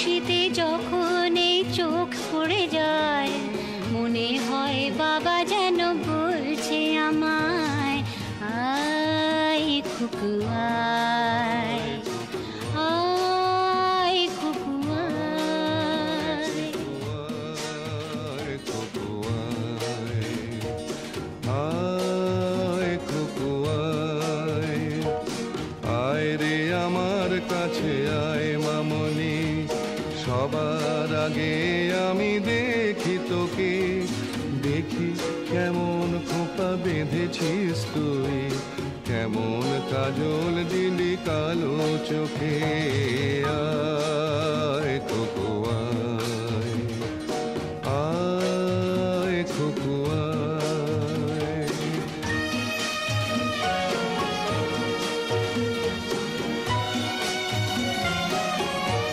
শীতে যখন এই চোখ পড়ে যায়, মনে হয় বাবা যেন বলছে আমায়, আয় খুকু আয়, আয় খুকু আয়। আয় খুকু আয়, আয় রে আমার কাছে আয় মামনি, সবার আগে আমি দেখি তোকে, দেখি কেমন খোপা বেঁধেছিস তুই, কেমন কাজল দিলি কালো চোখে।